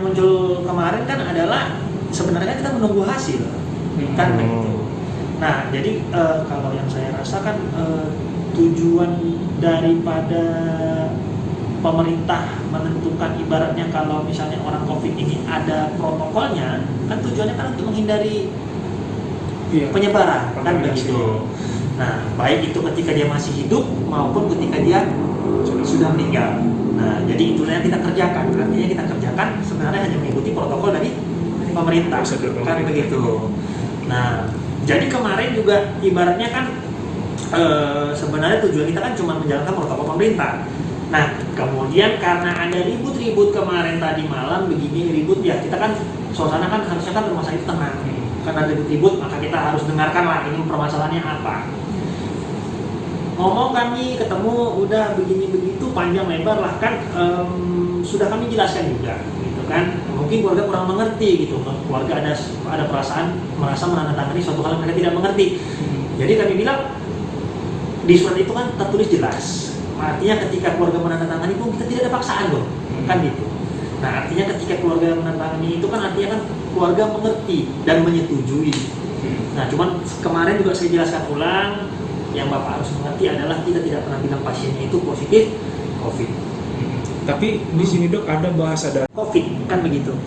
muncul kemarin kan adalah sebenarnya kita menunggu hasil, kan begitu. Nah, jadi kalau yang saya rasakan tujuan daripada pemerintah menentukan ibaratnya kalau misalnya orang COVID ini ada protokolnya, kan tujuannya kan untuk menghindari penyebaran, kan begitu. Nah, baik itu ketika dia masih hidup maupun ketika dia sudah meninggal. Nah, jadi itulah yang kita kerjakan. Artinya kita kerjakan sebenarnya hanya mengikuti protokol dari pemerintah, kan begitu. Nah, jadi kemarin juga ibaratnya kan sebenarnya tujuan kita kan cuma menjalankan protokol pemerintah. Nah, kemudian karena ada ribut-ribut kemarin tadi malam begini ribut ya, kita kan suasana kan harusnya kan rumah sakit tenang. Karena ribut-ribut maka kita harus dengarkan lah ini permasalahannya apa. Ngomong kami ketemu udah begini begitu panjang lebar lah kan sudah kami jelaskan juga gitu kan. Mungkin keluarga kurang mengerti gitu. Keluarga ada perasaan merasa menandatangani suatu hal yang mereka tidak mengerti. Jadi kami bilang di surat itu kan tertulis jelas. Artinya ketika keluarga menandatangani pun kita tidak ada paksaan loh, kan gitu. Nah, artinya ketika keluarga menandatangani itu kan artinya kan keluarga mengerti dan menyetujui. Nah, cuman kemarin juga saya jelaskan ulang, yang Bapak harus mengerti adalah kita tidak pernah bilang pasiennya itu positif COVID. Tapi di sini dok ada bahasa dari COVID, kan begitu.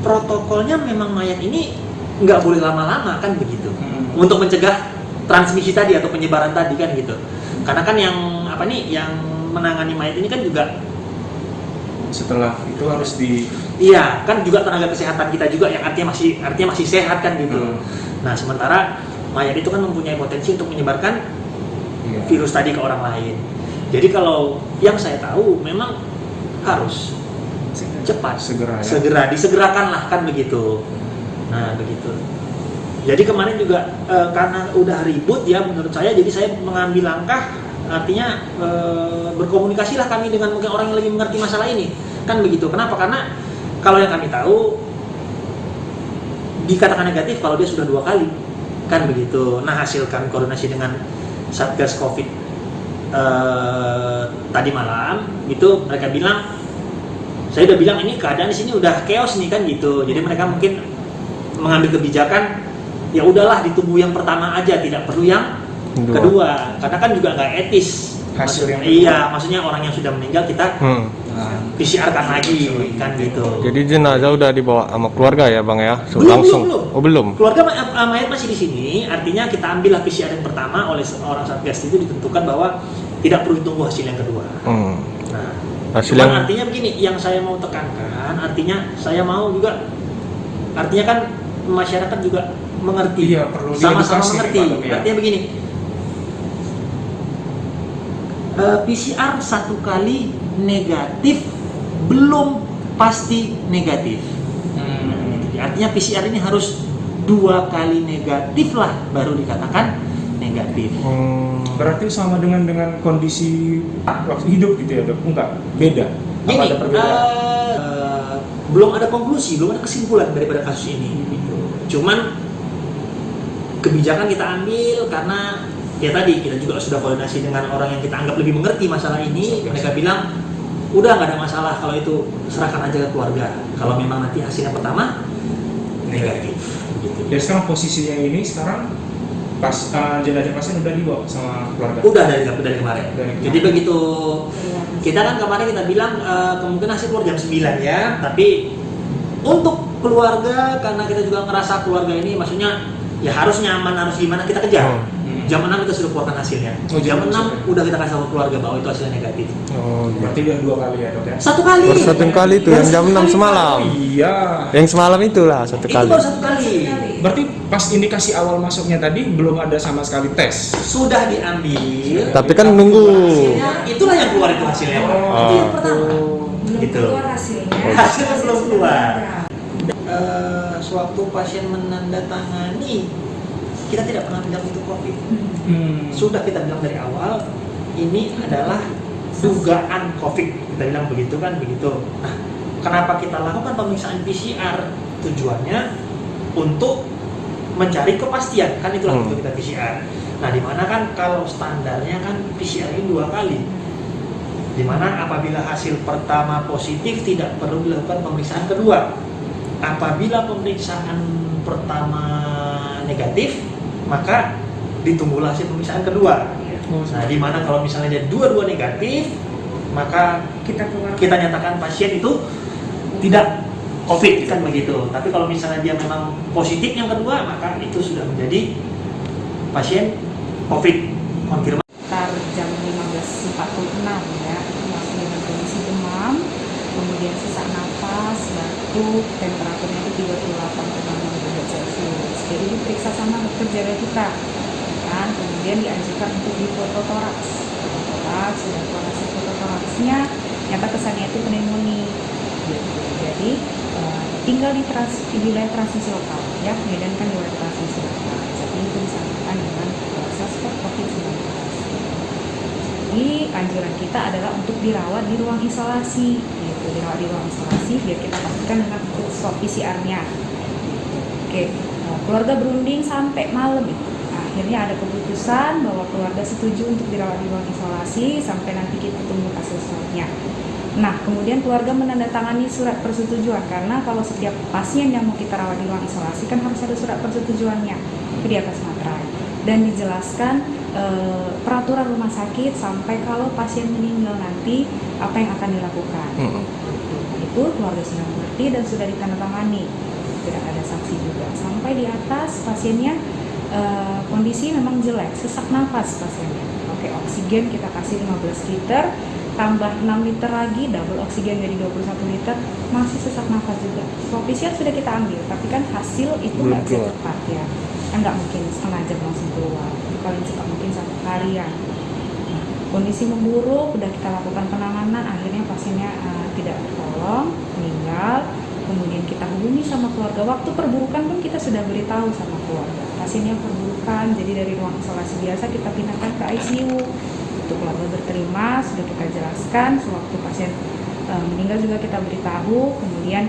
Protokolnya memang mayat ini nggak boleh lama-lama, kan begitu. Untuk mencegah transmisi tadi atau penyebaran tadi, kan gitu. Karena kan yang yang menangani mayat ini kan juga setelah itu harus di iya kan juga tenaga kesehatan kita juga yang artinya masih sehat kan gitu. Nah, sementara mayat itu kan mempunyai potensi untuk menyebarkan virus tadi ke orang lain. Jadi kalau yang saya tahu memang harus cepat segera disegerakan lah, kan begitu. Nah, begitu. Jadi kemarin juga karena udah ribut ya menurut saya, jadi saya mengambil langkah artinya berkomunikasilah kami dengan mungkin orang yang lebih mengerti masalah ini, kan begitu. Kenapa? Karena kalau yang kami tahu dikatakan negatif kalau dia sudah 2 kali, kan begitu. Nah, hasil kami koordinasi dengan Satgas COVID tadi malam itu mereka bilang, saya udah bilang ini keadaan di sini udah chaos nih, kan gitu. Jadi mereka mungkin mengambil kebijakan ya udahlah ditunggu yang pertama aja, tidak perlu yang kedua, karena kan juga nggak etis hasil yang iya, maksudnya orang yang sudah meninggal kita PCR kan lagi, kan gitu. Jadi jenazah udah dibawa sama keluarga ya bang ya? Belum. Oh belum. Keluarga mayat masih di sini, artinya kita ambillah PCR yang pertama oleh orang Satgas itu ditentukan bahwa tidak perlu ditunggu hasil yang kedua. Nah, hasil yang artinya begini, yang saya mau tekankan, artinya saya mau juga, artinya kan masyarakat juga mengerti, sama-sama mengerti. Artinya begini, PCR 1 kali negatif belum pasti negatif. Artinya PCR ini harus 2 kali negatif lah baru dikatakan negatif. Berarti sama dengan kondisi waktu hidup gitu ya dok? Enggak, beda. Gini, ada perbedaan? Belum ada konklusi, belum ada kesimpulan daripada kasus ini. Gitu. Cuman kebijakan kita ambil karena ya tadi kita juga sudah koordinasi dengan orang yang kita anggap lebih mengerti masalah ini. Mereka bilang udah nggak ada masalah kalau itu, serahkan aja ke keluarga. Kalau memang nanti hasilnya pertama negatif. Gitu. Jadi sekarang posisinya ini sekarang pas jenazah pasien udah dibawa sama keluarga? Udah dari kemarin. Jadi begitu kita kan kemarin kita bilang kemungkinan hasil keluar jam 9 ya, tapi untuk keluarga karena kita juga ngerasa keluarga ini maksudnya ya harus nyaman, harus gimana kita kejar. Jam 6 kita sudah keluarkan hasilnya. Jam 6 udah kita kasih tahu keluarga bahwa itu hasilnya negatif. Berarti udah 2 kali ya dok ya? 1 kali. Baru 1 kali itu yang jam 6 semalam. Iya. Yang semalam itulah 1 kali. Itu baru 1 kali. Berarti pas indikasi awal masuknya tadi belum ada sama sekali tes? Sudah diambil. Tapi kan nunggu. Hasilnya, itulah yang keluar itu hasilnya. Itu yang pertama. Belum Gitu. keluar hasilnya. Hasilnya belum keluar. Sewaktu pasien menandatangani, kita tidak pernah bilang itu COVID. Sudah kita bilang dari awal, ini adalah dugaan COVID. Kita bilang begitu kan, begitu. Nah, kenapa kita lakukan pemeriksaan PCR? Tujuannya untuk mencari kepastian, kan itulah tujuan kita PCR. Nah, dimana kan kalau standarnya kan PCR ini 2 kali. Di mana apabila hasil pertama positif tidak perlu dilakukan pemeriksaan kedua. Apabila pemeriksaan pertama negatif, maka ditunggulah hasil pemeriksaan kedua. Nah, di mana kalau misalnya dia dua-dua negatif, maka kita nyatakan pasien itu tidak COVID, kan begitu. Tapi kalau misalnya dia memang positif yang kedua, maka itu sudah menjadi pasien COVID konfirmasi. Sekitar jam 15.46 ya, itu masih dengan kondisi demam, kemudian sesak napas, batuk, temperaturnya itu 38,6 derajat Celcius. Jadi diperiksa sama dokter jaga kita, kan? Kemudian dianjurkan untuk difototoraks. Sudah keluar hasil fototoraksnya, nyata kesannya itu pneumonia. Gitu. Jadi tinggal di wilayah transmisi lokal, ya, Medan kan di wilayah transmisi lokal. Jadi itu disangkakan dengan suspek COVID-19. Jadi anjuran kita adalah untuk dirawat di ruang isolasi, gitu. Dirawat di ruang isolasi biar kita pastikan dengan swab PCR-nya. Oke, keluarga berunding sampai malam itu. Akhirnya ada keputusan bahwa keluarga setuju untuk dirawat di ruang isolasi sampai nanti kita tunggu hasil swabnya. Nah, kemudian keluarga menandatangani surat persetujuan karena kalau setiap pasien yang mau kita rawat di ruang isolasi kan harus ada surat persetujuannya di atas materai dan dijelaskan peraturan rumah sakit sampai kalau pasien meninggal nanti apa yang akan dilakukan. Itu keluarga sudah mengerti dan sudah ditandatangani, tidak ada sanksi juga. Sampai di atas pasiennya kondisi memang jelek, sesak nafas pasiennya. Oke, oksigen kita kasih 15 liter, tambah 6 liter lagi, double oksigen jadi 21 liter, masih sesak nafas juga. Swab PCR sudah kita ambil, tapi kan hasil itu nggak bisa cepat ya. Nggak mungkin setengah jam langsung keluar, paling cepat mungkin 1 harian. Nah, kondisi memburuk, udah kita lakukan penanganan, akhirnya pasiennya tidak tertolong, meninggal. Kemudian kita hubungi sama keluarga. Waktu perburukan pun kita sudah beritahu sama keluarga. Pasiennya perburukan, jadi dari ruang isolasi biasa kita pindahkan ke ICU. Untuk keluarga berterima, sudah kita jelaskan. Sewaktu pasien meninggal juga kita beritahu. Kemudian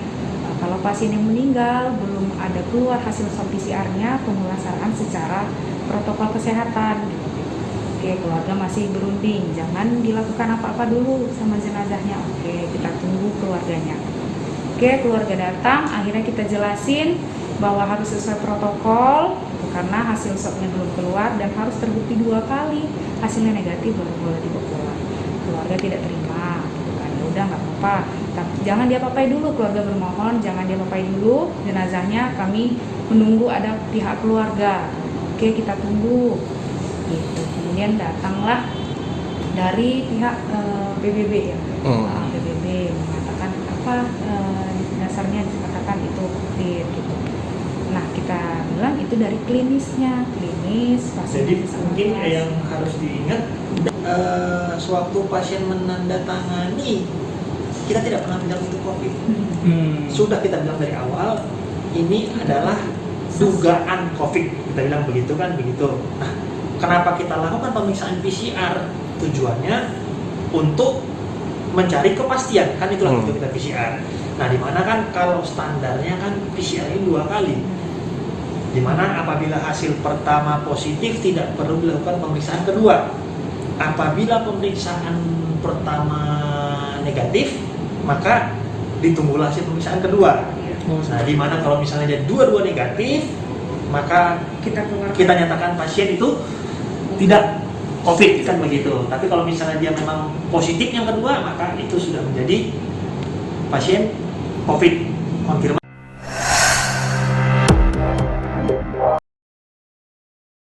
kalau pasien yang meninggal belum ada keluar hasil swab PCR-nya, pemulasaran secara protokol kesehatan. Oke, keluarga masih berunding, jangan dilakukan apa-apa dulu sama jenazahnya. Oke, kita tunggu keluarganya. Oke, keluarga datang, akhirnya kita jelasin bahwa harus sesuai protokol karena hasil swabnya belum keluar dan harus terbukti 2 kali hasilnya negatif baru boleh dibawa pulang. Keluarga tidak terima, gitu kan? Ya udah nggak apa-apa, tapi jangan diapa-apai dulu. Keluarga bermohon jangan diapa-apai dulu jenazahnya, kami menunggu ada pihak keluarga. Oke, kita tunggu. Gitu. Kemudian datanglah dari pihak PBB ya, PBB mengatakan apa dasarnya dikatakan itu COVID gitu. Nah, kita bilang itu dari klinisnya, pasien. Jadi mungkin yang harus diingat, sewaktu pasien menandatangani, kita tidak pernah bilang itu COVID. Sudah kita bilang dari awal, ini adalah dugaan COVID, kita bilang begitu kan, begitu. Nah, kenapa kita lakukan pemeriksaan PCR? Tujuannya untuk mencari kepastian, kan itulah tujuan kita PCR. Nah, dimana kan kalau standarnya kan PCR ini 2 kali. Dimana apabila hasil pertama positif tidak perlu dilakukan pemeriksaan kedua. Apabila pemeriksaan pertama negatif, maka ditunggulah hasil pemeriksaan kedua. Nah, dimana kalau misalnya dia dua-dua negatif, maka kita nyatakan pasien itu tidak COVID, kan begitu. Tapi kalau misalnya dia memang positif yang kedua, maka itu sudah menjadi pasien COVID konfirmasi.